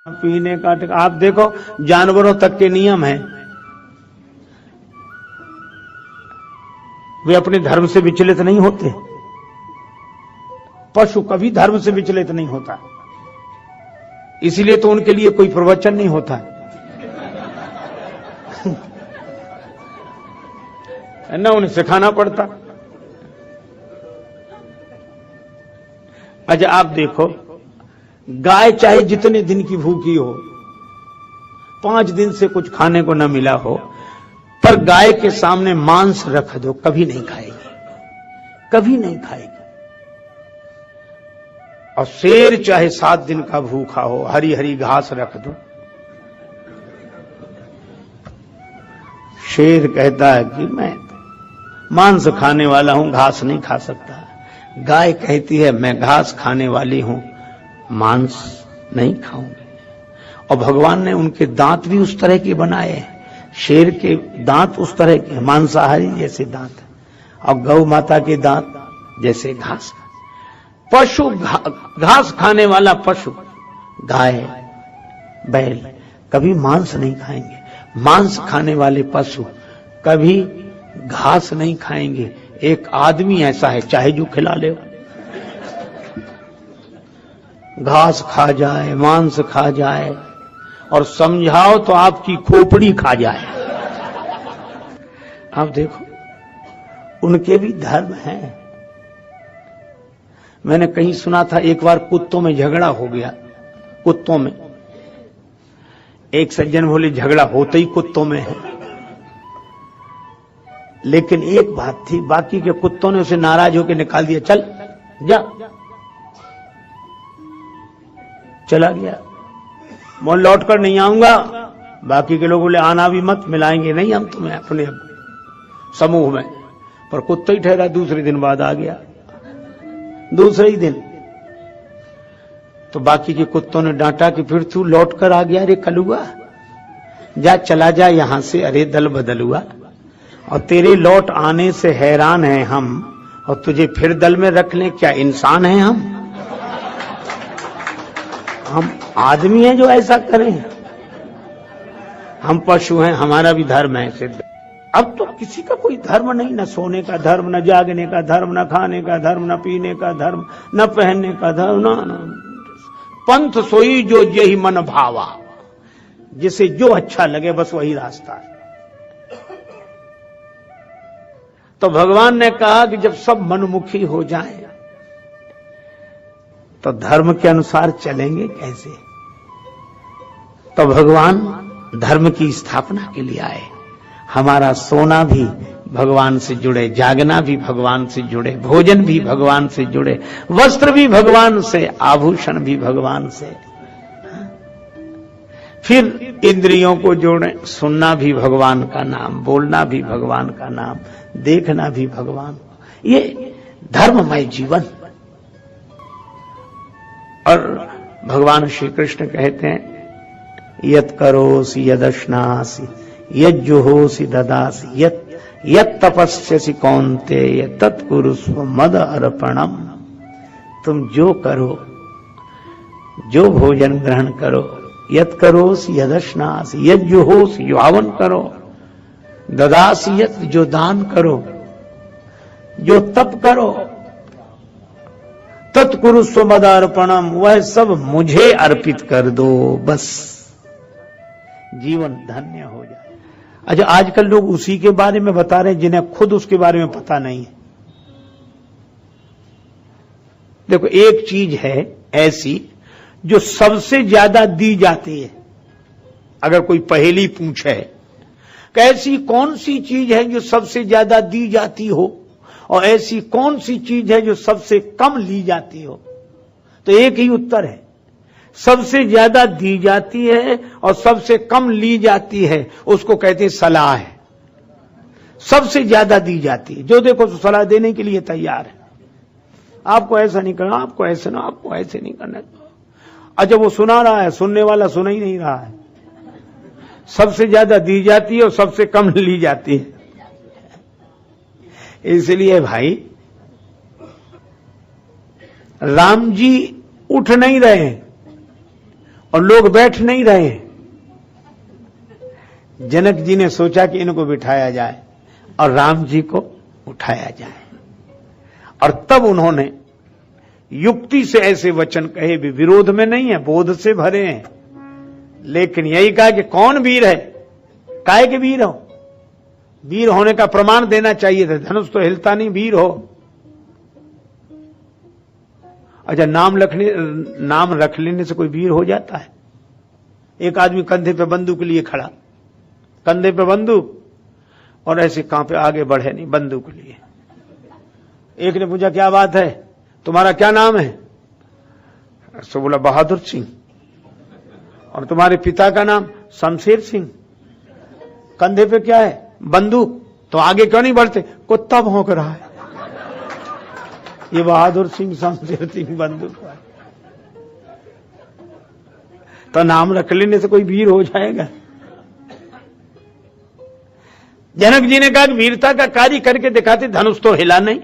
पीने का आप देखो, जानवरों तक के नियम है, वे अपने धर्म से विचलित नहीं होते। पशु कभी धर्म से विचलित नहीं होता, इसीलिए तो उनके लिए कोई प्रवचन नहीं होता ना उन्हें सिखाना पड़ता। अच्छा आप देखो, गाय चाहे जितने दिन की भूखी हो, 5 दिन से कुछ खाने को न मिला हो, पर गाय के सामने मांस रख दो, कभी नहीं खाएगी, कभी नहीं खाएगी। और शेर चाहे 7 दिन का भूखा हो, हरी हरी घास रख दो, शेर कहता है कि मैं मांस खाने वाला हूं, घास नहीं खा सकता। गाय कहती है मैं घास खाने वाली हूं, मांस नहीं खाऊंगी। और भगवान ने उनके दांत भी उस तरह के बनाए हैं, शेर के दांत उस तरह के मांसाहारी जैसे दांत है, और गौ माता के दांत जैसे घास। पशु घास खाने वाला पशु, गाय बैल कभी मांस नहीं खाएंगे, मांस खाने वाले पशु कभी घास नहीं खाएंगे। एक आदमी ऐसा है, चाहे जो खिला ले, घास खा जाए, मांस खा जाए, और समझाओ तो आपकी खोपड़ी खा जाए। आप देखो उनके भी धर्म हैं। मैंने कहीं सुना था, एक बार कुत्तों में झगड़ा हो गया, कुत्तों में। एक सज्जन बोले झगड़ा होते ही कुत्तों में है, लेकिन एक बात थी, बाकी के कुत्तों ने उसे नाराज होकर निकाल दिया, चल जा, चला गया। मैं लौट कर नहीं आऊंगा। बाकी के लोग बोले आना भी मत, मिलाएंगे नहीं हम तुम्हें अपने समूह में। पर कुत्ता ही ठहरा, दूसरे दिन बाद आ गया, दूसरे ही दिन। तो बाकी के कुत्तों ने डांटा कि फिर तू लौट कर आ गया, अरे कलुआ जा, चला जा यहां से, अरे दल बदल हुआ, और तेरे लौट आने से हैरान हैं हम, और तुझे फिर दल में रख लें, क्या इंसान हैं हम आदमी हैं जो ऐसा करें? हम पशु हैं, हमारा भी धर्म है सिद्ध। अब तो किसी का कोई धर्म नहीं, न सोने का धर्म, न जागने का धर्म, न खाने का धर्म, न पीने का धर्म, न पहनने का धर्म, न पंथ सोई जो यही मन भावा, जिसे जो अच्छा लगे बस वही रास्ता है। तो भगवान ने कहा कि जब सब मनमुखी हो जाए तो धर्म के अनुसार चलेंगे कैसे? तो भगवान धर्म की स्थापना के लिए आए। हमारा सोना भी भगवान से जुड़े, जागना भी भगवान से जुड़े, भोजन भी भगवान से जुड़े, वस्त्र भी भगवान से, आभूषण भी भगवान से। फिर इंद्रियों को जोड़ें, सुनना भी भगवान का नाम, बोलना भी भगवान का नाम, देखना भी भगवान। ये धर्ममय जीवन। और भगवान श्री कृष्ण कहते हैं यत् करोसि यदश्नासि यज्जुहोसि ददासि यत् तपस्यसि कौन्तेय तत्कुरुस्व मद अर्पणम। तुम जो करो, जो भोजन ग्रहण करो, यत् करोसि यदश्नासि यज्जुहोसि जो हवन करो, ददासि यत् जो दान करो, जो तप करो, तत्कुरुस्व मद अर्पणम वह सब मुझे अर्पित कर दो, बस जीवन धन्य हो जाए। अच्छा आजकल लोग उसी के बारे में बता रहे हैं जिन्हें खुद उसके बारे में पता नहीं है। देखो एक चीज है ऐसी जो सबसे ज्यादा दी जाती है। अगर कोई पहेली पूछे कि ऐसी कौन सी चीज है जो सबसे ज्यादा दी जाती हो, और ऐसी कौन सी चीज है जो सबसे कम ली जाती हो, तो एक ही उत्तर है, सबसे ज्यादा दी जाती है और सबसे कम ली जाती है, उसको कहते हैं सलाह है। सबसे ज्यादा दी जाती है, जो देखो तो सलाह देने के लिए तैयार है। आपको ऐसा नहीं करना, आपको ऐसे ना, आपको ऐसे नहीं करना। अच्छा वो सुना रहा है, सुनने वाला सुन ही नहीं रहा है। सबसे ज्यादा दी जाती है और सबसे कम ली जाती है। इसलिए भाई राम जी उठ नहीं रहे, और लोग बैठ नहीं रहे हैं। जनक जी ने सोचा कि इनको बिठाया जाए और राम जी को उठाया जाए, और तब उन्होंने युक्ति से ऐसे वचन कहे, भी विरोध में नहीं है, बोध से भरे हैं, लेकिन यही कहा कि कौन वीर है, काहे के वीर हो, वीर होने का प्रमाण देना चाहिए था, धनुष तो हिलता नहीं, वीर हो। अच्छा, नाम रख लेने से कोई वीर हो जाता है? एक आदमी कंधे पे बंदूक लिए खड़ा, कंधे पे बंदूक, और ऐसे कांपे, आगे बढ़े नहीं, बंदूक लिए। एक ने पूछा क्या बात है, तुम्हारा क्या नाम है? सो बोला बहादुर सिंह। और तुम्हारे पिता का नाम? शमशेर सिंह। कंधे पे क्या है? बंदूक। तो आगे क्यों नहीं बढ़ते? कुत्ता भौंक रहा है। ये बहादुर सिंह, शमशेर सिंह, बंदूक। तो नाम रख लेने से कोई वीर हो जाएगा? जनक जी ने कहा कि वीरता का कार्य करके दिखाते, धनुष तो हिला नहीं।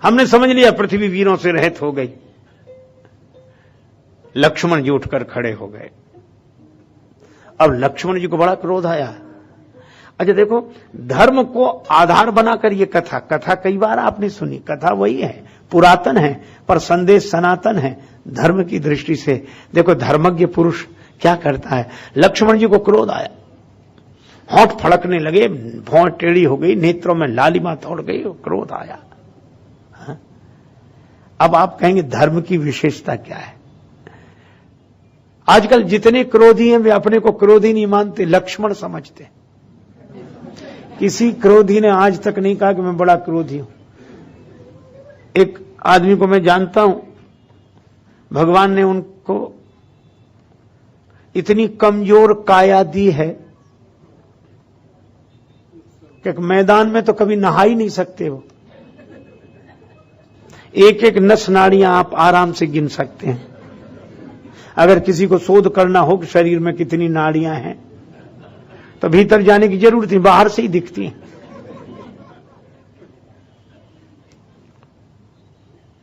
हमने समझ लिया पृथ्वी वीरों से रहित हो गई। लक्ष्मण जी उठकर खड़े हो गए। अब लक्ष्मण जी को बड़ा क्रोध आया। अच्छा देखो, धर्म को आधार बनाकर ये कथा कई बार आपने सुनी, कथा वही है, पुरातन है, पर संदेश सनातन है। धर्म की दृष्टि से देखो, धर्मज्ञ पुरुष क्या करता है। लक्ष्मण जी को क्रोध आया, होंठ फड़कने लगे, भौं टेढ़ी हो गई, नेत्रों में लालिमा तोड़ गई, क्रोध आया। अब आप कहेंगे धर्म की विशेषता क्या है? आजकल जितने क्रोधी हैं वे अपने को क्रोधी नहीं मानते, लक्ष्मण समझते। किसी क्रोधी ने आज तक नहीं कहा कि मैं बड़ा क्रोधी हूं। एक आदमी को मैं जानता हूं, भगवान ने उनको इतनी कमजोर काया दी है कि मैदान में तो कभी नहा ही नहीं सकते हो। एक एक नस नाड़ियां आप आराम से गिन सकते हैं। अगर किसी को शोध करना हो कि शरीर में कितनी नाड़ियां हैं, तो भीतर जाने की जरूरत नहीं, बाहर से ही दिखती हैं।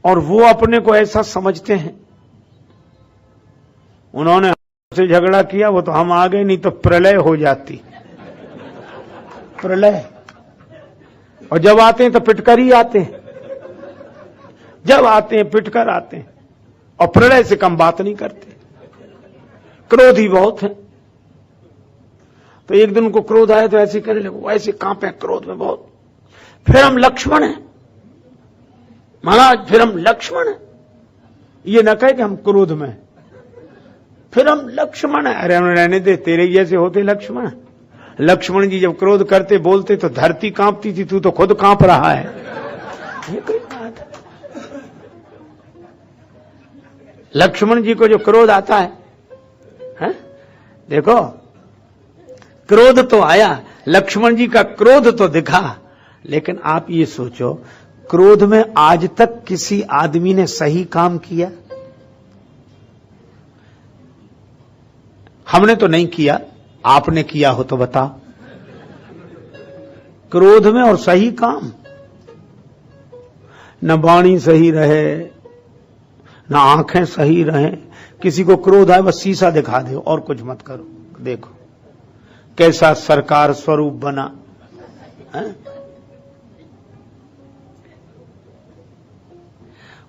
और वो अपने को ऐसा समझते हैं, उन्होंने हमसे झगड़ा किया, वो तो हम आ गए, नहीं तो प्रलय हो जाती, प्रलय। और जब आते हैं तो पिटकर ही आते हैं, जब आते हैं पिटकर आते हैं, और प्रलय से कम बात नहीं करते। क्रोधी बहुत है। तो एक दिन उनको क्रोध आया तो ऐसे करने लगे, ऐसे कांपे क्रोध में बहुत। फिर हम लक्ष्मण हैं महाराज, फिर हम लक्ष्मण हैं। ये न कहे कि हम क्रोध में, फिर हम लक्ष्मण हैं। अरे हम रहने दे, तेरे जैसे होते लक्ष्मण। लक्ष्मण जी जब क्रोध करते बोलते तो धरती कांपती थी, तू तो खुद कांप रहा है। ये कोई बात है? लक्ष्मण जी को जो क्रोध आता है? देखो, क्रोध तो आया, लक्ष्मण जी का क्रोध तो दिखा, लेकिन आप ये सोचो, क्रोध में आज तक किसी आदमी ने सही काम किया? हमने तो नहीं किया, आपने किया हो तो बताओ। क्रोध में और सही काम, न वाणी सही रहे, न आंखें सही रहें। किसी को क्रोध आए बस शीशा दिखा दो और कुछ मत करो, देखो कैसा सरकार स्वरूप बना है?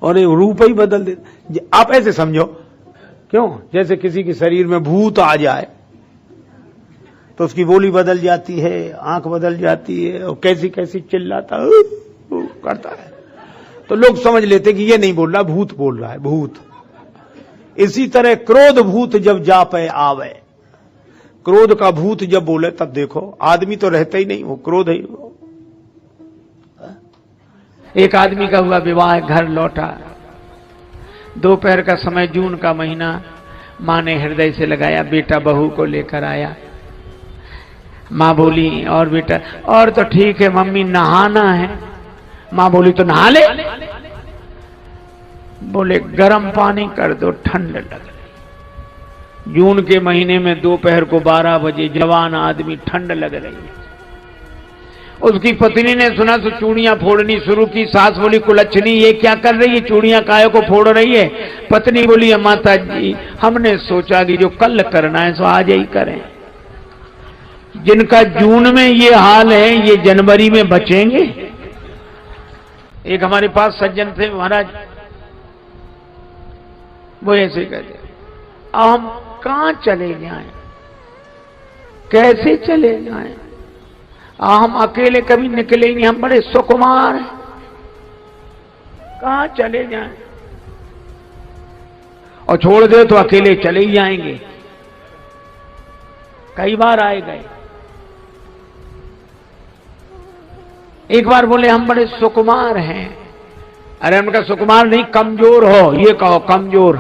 और ये रूप ही बदल दे। आप ऐसे समझो, क्यों, जैसे किसी के शरीर में भूत आ जाए तो उसकी बोली बदल जाती है, आंख बदल जाती है, और कैसी कैसी चिल्लाता करता है, तो लोग समझ लेते कि ये नहीं बोल रहा, भूत बोल रहा है, भूत। इसी तरह क्रोध भूत जब जा पे आवे, क्रोध का भूत जब बोले तब देखो आदमी तो रहता ही नहीं, वो क्रोध ही। एक आदमी का हुआ विवाह, घर लौटा, दोपहर का समय, जून का महीना, मां ने हृदय से लगाया, बेटा बहू को लेकर आया। मां बोली, और बेटा, और तो ठीक है मम्मी, नहाना है। मां बोली, तो नहा ले। बोले, गर्म पानी कर दो, ठंड लग रही। जून के महीने में दोपहर को 12 बजे जवान आदमी, ठंड लग रही है। उसकी पत्नी ने सुना तो चूड़ियां फोड़नी शुरू की। सास बोली कुलच्छनी ये क्या कर रही है, चूड़ियां काहे को फोड़ रही है। पत्नी बोली माता जी हमने सोचा कि जो कल करना है सो आज ही करें। जिनका जून में ये हाल है ये जनवरी में बचेंगे। एक हमारे पास सज्जन थे महाराज, वो ऐसे कहते अब हम कहां चले जाएं, कैसे चले जाएं, हम अकेले कभी निकले नहीं, हम बड़े सुकुमार हैं, कहां चले जाएं। और छोड़ दे तो अकेले चले ही जाएंगे। कई बार आए गए। एक बार बोले हम बड़े सुकुमार हैं। अरे उनका सुकुमार नहीं कमजोर हो, ये कहो कमजोर।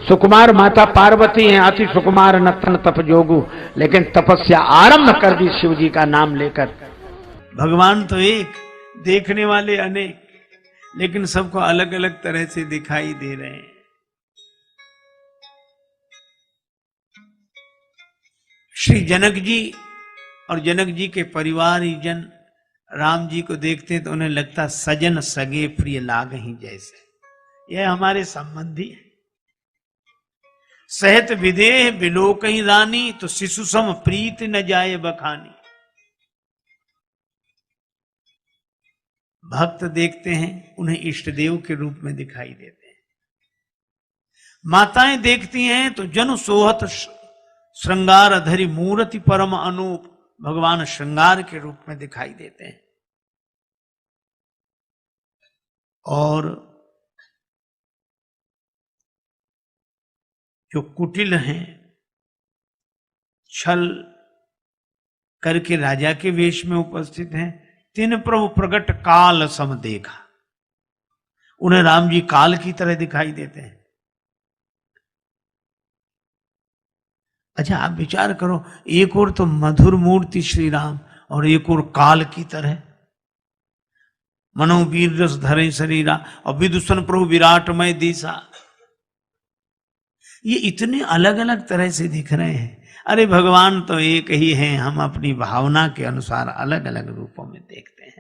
सुकुमार माता पार्वती हैं, अति सुकुमार नतन तप जोगु, लेकिन तपस्या आरंभ कर दी शिव जी का नाम लेकर। भगवान तो एक, देखने वाले अनेक, लेकिन सबको अलग अलग तरह से दिखाई दे रहे हैं। श्री जनक जी और जनक जी के परिवारजन राम जी को देखते हैं तो उन्हें लगता सजन सगे प्रिय लाग ही जैसे। यह हमारे संबंधी है। सहत विदेह बिलोक ही रानी, तो शिशु सम प्रीत न जाए बखानी। भक्त देखते हैं उन्हें इष्ट देव के रूप में दिखाई देते हैं। माताएं देखती हैं तो जन सोहत श्रृंगार धरी मूर्ति परम अनूप, भगवान श्रृंगार के रूप में दिखाई देते हैं। और जो कुटिल हैं, छल करके राजा के वेश में उपस्थित हैं, तिन प्रभु प्रगट काल सम देखा। उन्हें राम जी काल की तरह दिखाई देते हैं। अच्छा आप विचार करो, एक और तो मधुर मूर्ति श्री राम और एक और काल की तरह। मनोवीर रस धरे शरीरा और विदुषण प्रभु विराटमय दिशा। ये इतने अलग अलग तरह से दिख रहे हैं। अरे भगवान तो एक ही हैं, हम अपनी भावना के अनुसार अलग अलग रूपों में देखते हैं।